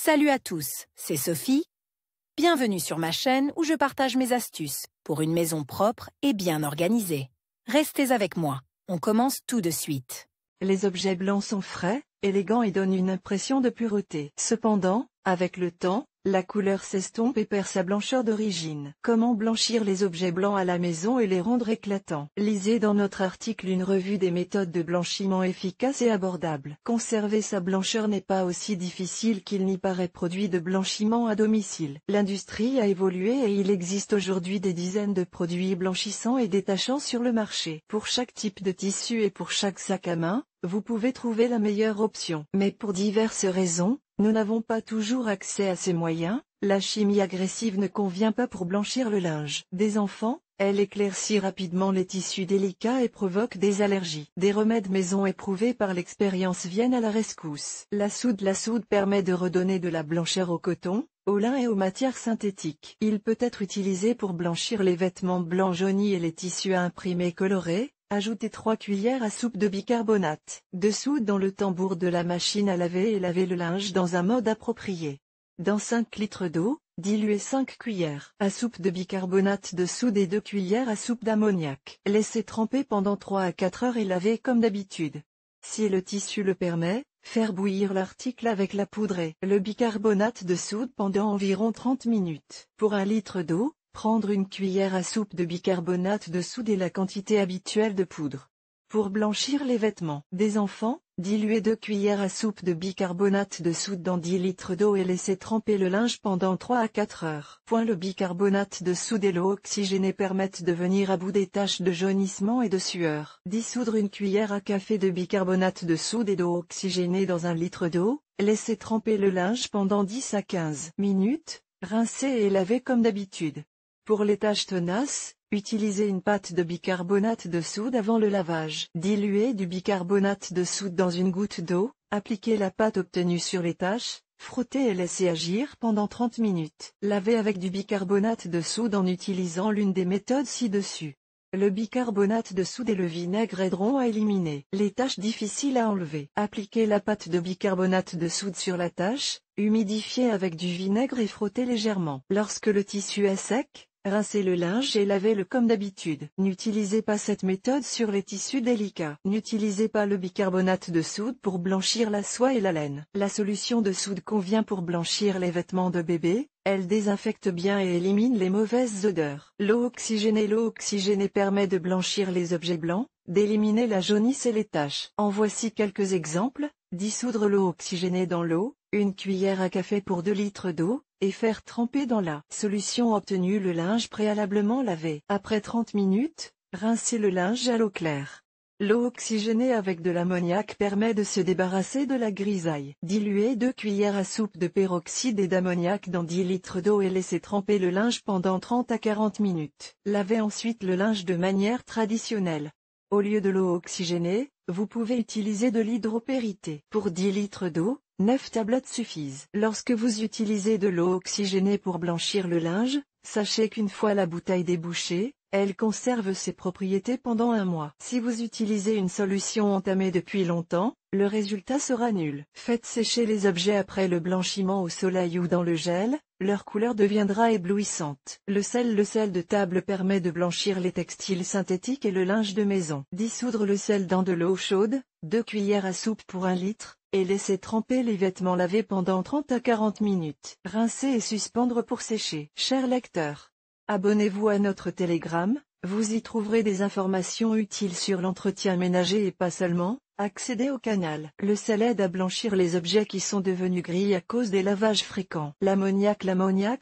Salut à tous, c'est Sophie. Bienvenue sur ma chaîne où je partage mes astuces pour une maison propre et bien organisée. Restez avec moi, on commence tout de suite. Les objets blancs sont frais, élégants et donnent une impression de pureté. Cependant, avec le temps, la couleur s'estompe et perd sa blancheur d'origine. Comment blanchir les objets blancs à la maison et les rendre éclatants? Lisez dans notre article une revue des méthodes de blanchiment efficaces et abordables. Conserver sa blancheur n'est pas aussi difficile qu'il n'y paraît. Produits de blanchiment à domicile. L'industrie a évolué et il existe aujourd'hui des dizaines de produits blanchissants et détachants sur le marché. Pour chaque type de tissu et pour chaque sac à main, vous pouvez trouver la meilleure option. Mais pour diverses raisons, nous n'avons pas toujours accès à ces moyens. La chimie agressive ne convient pas pour blanchir le linge des enfants, elle éclaircit rapidement les tissus délicats et provoque des allergies. Des remèdes maison éprouvés par l'expérience viennent à la rescousse. La soude permet de redonner de la blancheur au coton, au lin et aux matières synthétiques. Il peut être utilisé pour blanchir les vêtements blancs jaunis et les tissus à imprimer colorés. Ajoutez 3 cuillères à soupe de bicarbonate de soude dans le tambour de la machine à laver et lavez le linge dans un mode approprié. Dans 5 litres d'eau, diluez 5 cuillères à soupe de bicarbonate de soude et 2 cuillères à soupe d'ammoniac. Laissez tremper pendant 3 à 4 heures et lavez comme d'habitude. Si le tissu le permet, faire bouillir l'article avec la poudre et le bicarbonate de soude pendant environ 30 minutes. Pour 1 litre d'eau, prendre une cuillère à soupe de bicarbonate de soude et la quantité habituelle de poudre. Pour blanchir les vêtements des enfants, diluez 2 cuillères à soupe de bicarbonate de soude dans 10 litres d'eau et laissez tremper le linge pendant 3 à 4 heures. Le bicarbonate de soude et l'eau oxygénée permettent de venir à bout des taches de jaunissement et de sueur. Dissoudre une cuillère à café de bicarbonate de soude et d'eau oxygénée dans 1 litre d'eau, laissez tremper le linge pendant 10 à 15 minutes, rincez et lavez comme d'habitude. Pour les taches tenaces, utilisez une pâte de bicarbonate de soude avant le lavage. Diluez du bicarbonate de soude dans une goutte d'eau, appliquez la pâte obtenue sur les taches, frottez et laissez agir pendant 30 minutes. Lavez avec du bicarbonate de soude en utilisant l'une des méthodes ci-dessus. Le bicarbonate de soude et le vinaigre aideront à éliminer les taches difficiles à enlever. Appliquez la pâte de bicarbonate de soude sur la tache, humidifiez avec du vinaigre et frottez légèrement. Lorsque le tissu est sec, rincez le linge et lavez-le comme d'habitude. N'utilisez pas cette méthode sur les tissus délicats. N'utilisez pas le bicarbonate de soude pour blanchir la soie et la laine. La solution de soude convient pour blanchir les vêtements de bébé. Elle désinfecte bien et élimine les mauvaises odeurs. L'eau oxygénée permet de blanchir les objets blancs, d'éliminer la jaunisse et les taches. En voici quelques exemples. Dissoudre l'eau oxygénée dans l'eau, 1 cuillère à café pour 2 litres d'eau, et faire tremper dans la solution obtenue le linge préalablement lavé. Après 30 minutes, rincez le linge à l'eau claire. L'eau oxygénée avec de l'ammoniac permet de se débarrasser de la grisaille. Diluez 2 cuillères à soupe de peroxyde et d'ammoniac dans 10 litres d'eau et laissez tremper le linge pendant 30 à 40 minutes. Lavez ensuite le linge de manière traditionnelle. Au lieu de l'eau oxygénée, vous pouvez utiliser de l'hydropérité. Pour 10 litres d'eau, 9 tablettes suffisent. Lorsque vous utilisez de l'eau oxygénée pour blanchir le linge, sachez qu'une fois la bouteille débouchée, elle conserve ses propriétés pendant 1 mois. Si vous utilisez une solution entamée depuis longtemps, le résultat sera nul. Faites sécher les objets après le blanchiment au soleil ou dans le gel, leur couleur deviendra éblouissante. Le sel de table permet de blanchir les textiles synthétiques et le linge de maison. Dissoudre le sel dans de l'eau chaude, 2 cuillères à soupe pour 1 litre, et laissez tremper les vêtements lavés pendant 30 à 40 minutes. Rincer et suspendre pour sécher. Chers lecteurs, abonnez-vous à notre Telegram, vous y trouverez des informations utiles sur l'entretien ménager et pas seulement. Accédez au canal. Le sel aide à blanchir les objets qui sont devenus gris à cause des lavages fréquents. L'ammoniac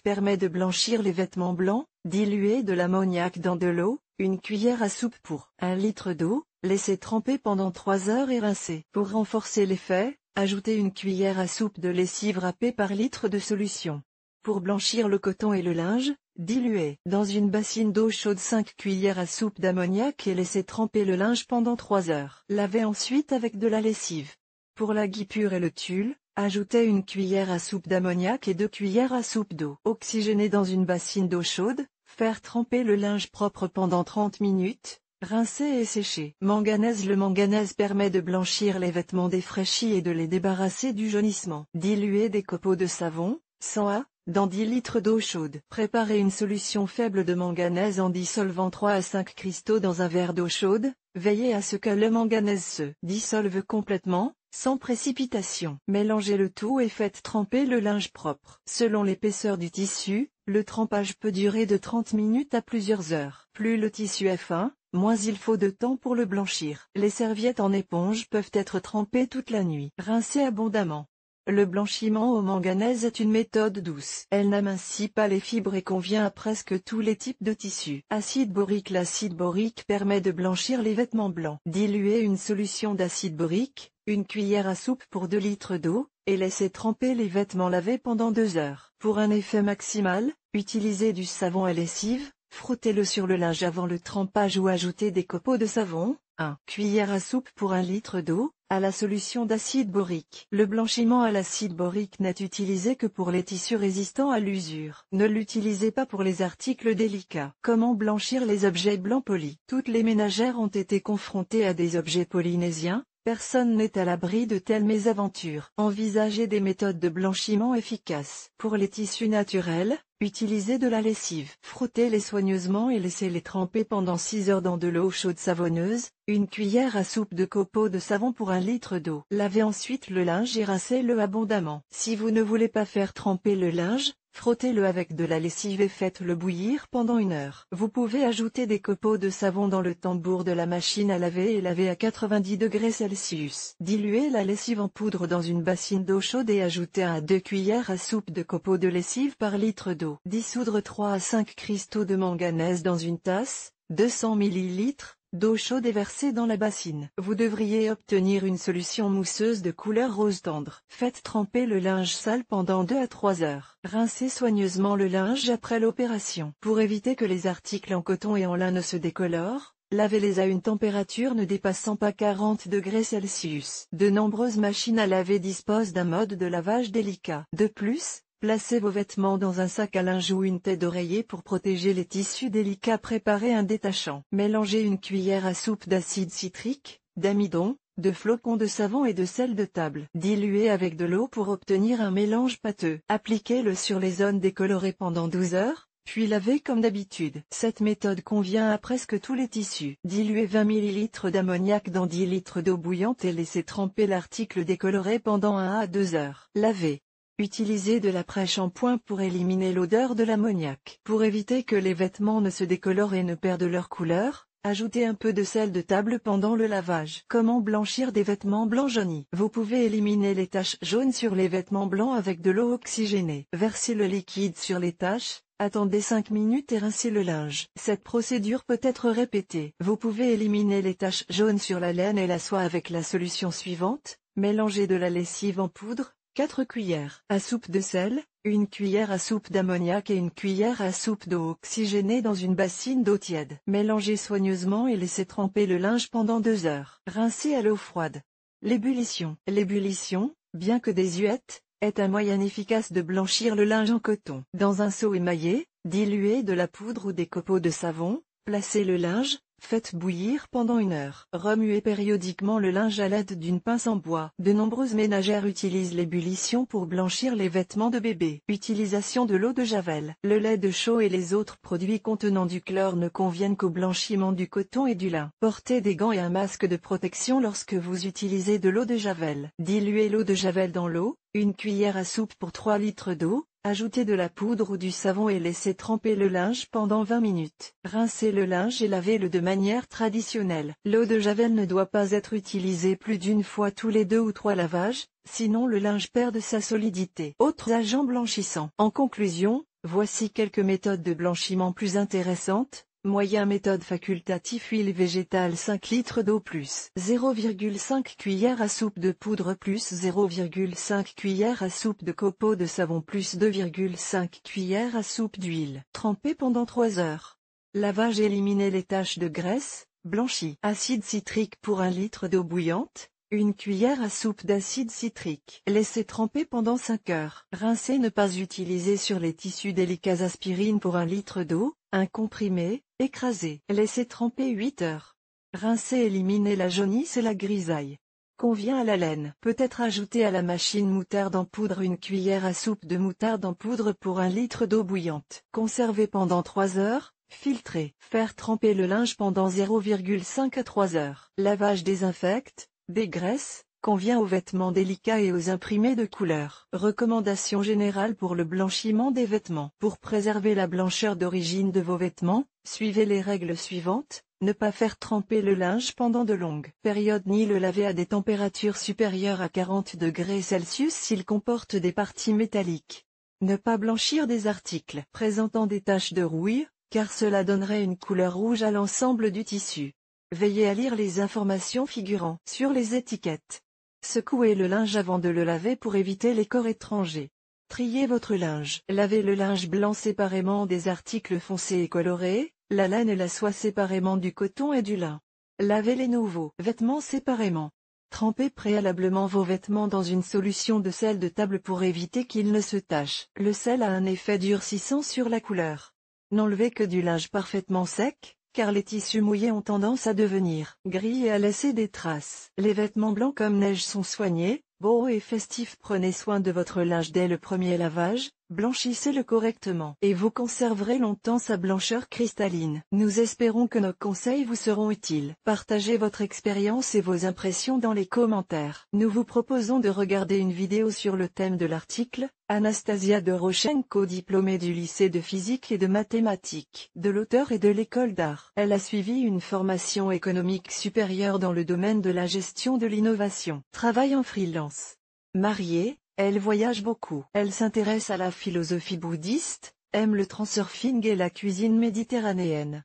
permet de blanchir les vêtements blancs. Diluez de l'ammoniac dans de l'eau, 1 cuillère à soupe pour 1 litre d'eau, laissez tremper pendant 3 heures et rincez. Pour renforcer l'effet, ajoutez 1 cuillère à soupe de lessive râpée par litre de solution. Pour blanchir le coton et le linge, diluez dans une bassine d'eau chaude 5 cuillères à soupe d'ammoniac et laissez tremper le linge pendant 3 heures. Lavez ensuite avec de la lessive. Pour la guipure et le tulle, ajoutez 1 cuillère à soupe d'ammoniac et 2 cuillères à soupe d'eau oxygénée dans une bassine d'eau chaude, faire tremper le linge propre pendant 30 minutes, Rincer et sécher. Manganèse. Le manganèse permet de blanchir les vêtements défraîchis et de les débarrasser du jaunissement. Diluer des copeaux de savon, 100 A, dans 10 litres d'eau chaude. Préparez une solution faible de manganèse en dissolvant 3 à 5 cristaux dans un verre d'eau chaude. Veillez à ce que le manganèse se dissolve complètement, sans précipitation. Mélangez le tout et faites tremper le linge propre. Selon l'épaisseur du tissu, le trempage peut durer de 30 minutes à plusieurs heures. Plus le tissu est fin, moins il faut de temps pour le blanchir. Les serviettes en éponge peuvent être trempées toute la nuit. Rincez abondamment. Le blanchiment au manganèse est une méthode douce. Elle n'amincit pas les fibres et convient à presque tous les types de tissus. Acide borique. L'acide borique permet de blanchir les vêtements blancs. Diluez une solution d'acide borique, une cuillère à soupe pour 2 litres d'eau, et laissez tremper les vêtements lavés pendant 2 heures. Pour un effet maximal, utilisez du savon à lessive, frottez-le sur le linge avant le trempage ou ajoutez des copeaux de savon, 1 cuillère à soupe pour 1 litre d'eau, à la solution d'acide borique. Le blanchiment à l'acide borique n'est utilisé que pour les tissus résistants à l'usure. Ne l'utilisez pas pour les articles délicats. Comment blanchir les objets blancs polis? Toutes les ménagères ont été confrontées à des objets polynésiens. Personne n'est à l'abri de telles mésaventures. Envisagez des méthodes de blanchiment efficaces. Pour les tissus naturels, utilisez de la lessive. Frottez-les soigneusement et laissez-les tremper pendant 6 heures dans de l'eau chaude savonneuse, une cuillère à soupe de copeaux de savon pour 1 litre d'eau. Lavez ensuite le linge et rincez-le abondamment. Si vous ne voulez pas faire tremper le linge, frottez-le avec de la lessive et faites-le bouillir pendant 1 heure. Vous pouvez ajouter des copeaux de savon dans le tambour de la machine à laver et laver à 90 degrés Celsius. Diluez la lessive en poudre dans une bassine d'eau chaude et ajoutez 1 à 2 cuillères à soupe de copeaux de lessive par litre d'eau. Dissoudre 3 à 5 cristaux de manganèse dans une tasse, 200 ml, d'eau chaude est versée dans la bassine. Vous devriez obtenir une solution mousseuse de couleur rose tendre. Faites tremper le linge sale pendant 2 à 3 heures. Rincez soigneusement le linge après l'opération. Pour éviter que les articles en coton et en lin ne se décolorent, lavez-les à une température ne dépassant pas 40 degrés Celsius. De nombreuses machines à laver disposent d'un mode de lavage délicat. De plus, placez vos vêtements dans un sac à linge ou une tête d'oreiller pour protéger les tissus délicats. Préparez un détachant. Mélangez une cuillère à soupe d'acide citrique, d'amidon, de flocons de savon et de sel de table. Diluez avec de l'eau pour obtenir un mélange pâteux. Appliquez-le sur les zones décolorées pendant 12 heures, puis lavez comme d'habitude. Cette méthode convient à presque tous les tissus. Diluez 20 ml d'ammoniac dans 10 litres d'eau bouillante et laissez tremper l'article décoloré pendant 1 à 2 heures. Lavez. Utilisez de l'après-shampoing pour éliminer l'odeur de l'ammoniac. Pour éviter que les vêtements ne se décolorent et ne perdent leur couleur, ajoutez un peu de sel de table pendant le lavage. Comment blanchir des vêtements blancs jaunis? Vous pouvez éliminer les taches jaunes sur les vêtements blancs avec de l'eau oxygénée. Versez le liquide sur les taches, attendez 5 minutes et rincez le linge. Cette procédure peut être répétée. Vous pouvez éliminer les taches jaunes sur la laine et la soie avec la solution suivante. Mélangez de la lessive en poudre, 4 cuillères à soupe de sel, 1 cuillère à soupe d'ammoniac et 1 cuillère à soupe d'eau oxygénée dans une bassine d'eau tiède. Mélangez soigneusement et laissez tremper le linge pendant 2 heures. Rincez à l'eau froide. L'ébullition. L'ébullition, bien que désuète, est un moyen efficace de blanchir le linge en coton. Dans un seau émaillé, diluez de la poudre ou des copeaux de savon, placez le linge, faites bouillir pendant 1 heure. Remuez périodiquement le linge à l'aide d'une pince en bois. De nombreuses ménagères utilisent l'ébullition pour blanchir les vêtements de bébé. Utilisation de l'eau de javel. Le lait de chaux et les autres produits contenant du chlore ne conviennent qu'au blanchiment du coton et du lin. Portez des gants et un masque de protection lorsque vous utilisez de l'eau de javel. Diluez l'eau de javel dans l'eau, 1 cuillère à soupe pour 3 litres d'eau. Ajoutez de la poudre ou du savon et laissez tremper le linge pendant 20 minutes. Rincez le linge et lavez-le de manière traditionnelle. L'eau de javel ne doit pas être utilisée plus d'une fois tous les 2 ou 3 lavages, sinon le linge perd de sa solidité. Autres agents blanchissants. En conclusion, voici quelques méthodes de blanchiment plus intéressantes. Moyen méthode facultatif huile végétale 5 litres d'eau plus 0,5 cuillère à soupe de poudre plus 0,5 cuillère à soupe de copeaux de savon plus 2,5 cuillères à soupe d'huile. Trempez pendant 3 heures. Lavage éliminer les taches de graisse, blanchi. Acide citrique pour 1 litre d'eau bouillante, 1 cuillère à soupe d'acide citrique. Laissez tremper pendant 5 heures. Rincer ne pas utiliser sur les tissus délicats. Aspirine pour 1 litre d'eau, un comprimé, Écraser. Laissez tremper 8 heures. Rincer, éliminer la jaunisse et la grisaille. Convient à la laine. Peut-être ajouter à la machine moutarde en poudre une cuillère à soupe de moutarde en poudre pour 1 litre d'eau bouillante. Conserver pendant 3 heures. Filtrer. Faire tremper le linge pendant 0,5 à 3 heures. Lavage, désinfecte, dégraisse, convient aux vêtements délicats et aux imprimés de couleur. Recommandations générales pour le blanchiment des vêtements. Pour préserver la blancheur d'origine de vos vêtements, suivez les règles suivantes. Ne pas faire tremper le linge pendant de longues périodes ni le laver à des températures supérieures à 40 degrés Celsius s'il comporte des parties métalliques. Ne pas blanchir des articles présentant des taches de rouille, car cela donnerait une couleur rouge à l'ensemble du tissu. Veillez à lire les informations figurant sur les étiquettes. Secouez le linge avant de le laver pour éviter les corps étrangers. Triez votre linge. Lavez le linge blanc séparément des articles foncés et colorés, la laine et la soie séparément du coton et du lin. Lavez les nouveaux vêtements séparément. Trempez préalablement vos vêtements dans une solution de sel de table pour éviter qu'ils ne se tachent. Le sel a un effet durcissant sur la couleur. N'enlevez que du linge parfaitement sec, car les tissus mouillés ont tendance à devenir gris et à laisser des traces. Les vêtements blancs comme neige sont soignés, beaux et festifs. Prenez soin de votre linge dès le premier lavage, blanchissez-le correctement, et vous conserverez longtemps sa blancheur cristalline. Nous espérons que nos conseils vous seront utiles. Partagez votre expérience et vos impressions dans les commentaires. Nous vous proposons de regarder une vidéo sur le thème de l'article. Anastasia Doroshenko, diplômée du lycée de physique et de mathématiques de l'auteur et de l'école d'art. Elle a suivi une formation économique supérieure dans le domaine de la gestion de l'innovation. Travaille en freelance. Mariée, elle voyage beaucoup. Elle s'intéresse à la philosophie bouddhiste, aime le transurfing et la cuisine méditerranéenne.